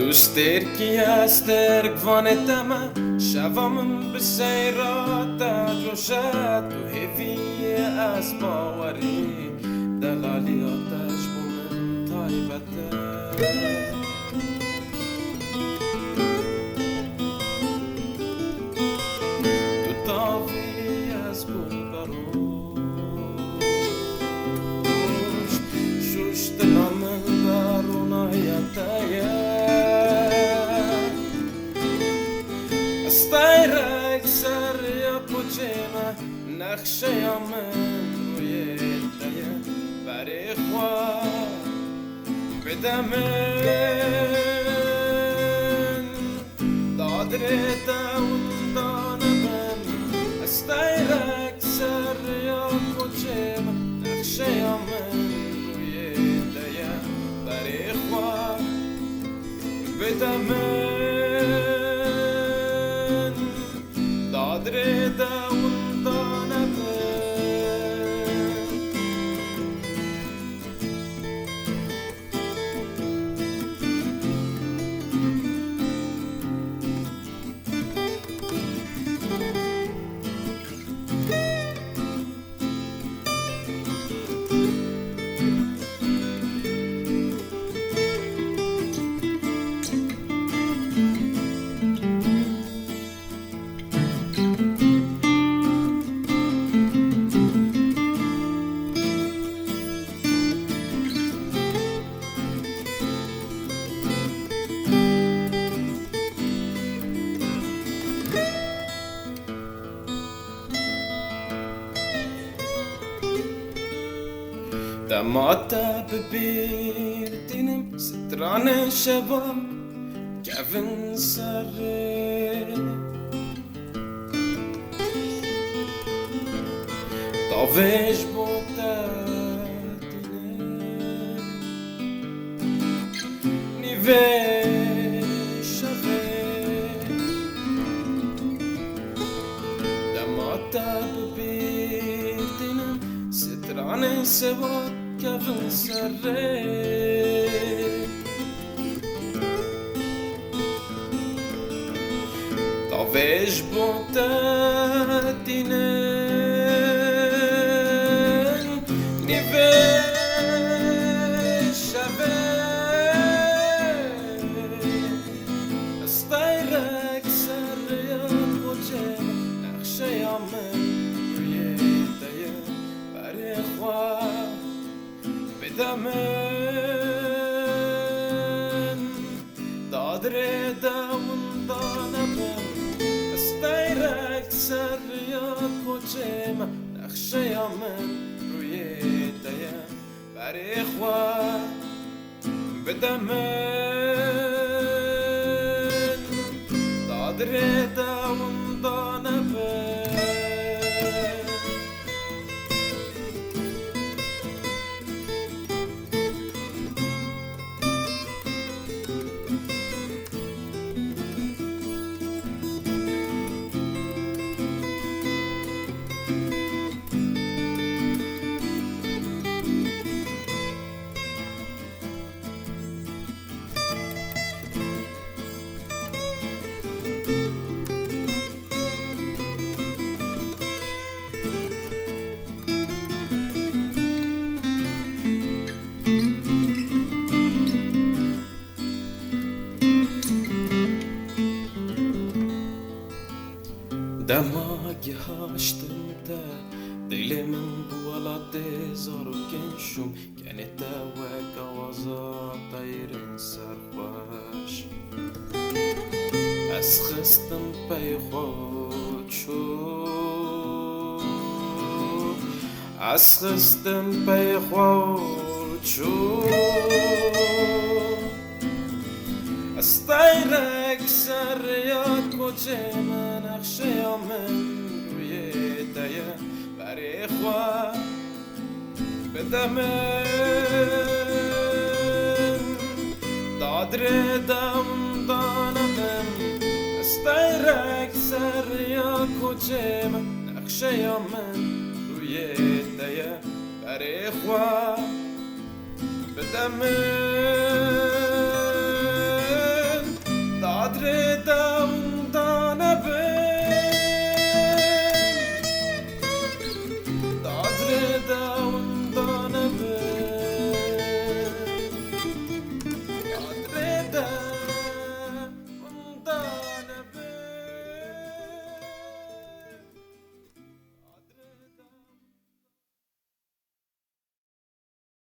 دوسترکی استرک وانتما شوام به سیرات جوشت تو هفی از باوری دلالی آتش بومن تایبته تو تاوی از گل بروش شوش دلامن برون آیتایه استایرک سر یا پوچیما نقشه یا من روی دایه برای خواه بدمن دادره داندانم استایرک سر یا پوچیما نقشه یا من روی دایه برای خواه بدمن دادره داندانم دماتا ببیردینم ستران شبا کفن سره تاوش بوده دینه نیوه شبه دماتا ببیردینم ستران شبا کفن سره تاوش بوده دینه نیوه شبه استایرک سر یا پوچه نقشه یا من روی دایه برای خواه بدمن دادره داندانم استایرک سر یا پوچه نقشه یا من روی دایه برای خواه بدمن دادره داندانم دماغی هاشتم ده دلمن بولاده زارو کنشم کنه ده و گوازا دایرن سرخوش از خستم پی خود شو از خستم پی خود شو استایرک سر یاد کوچه من نقشه یا من روی دایه برای خواه بدمن دادره داندانم استایرک سر یاد کوچه من نقشه یا من روی دایه برای خواه بدمن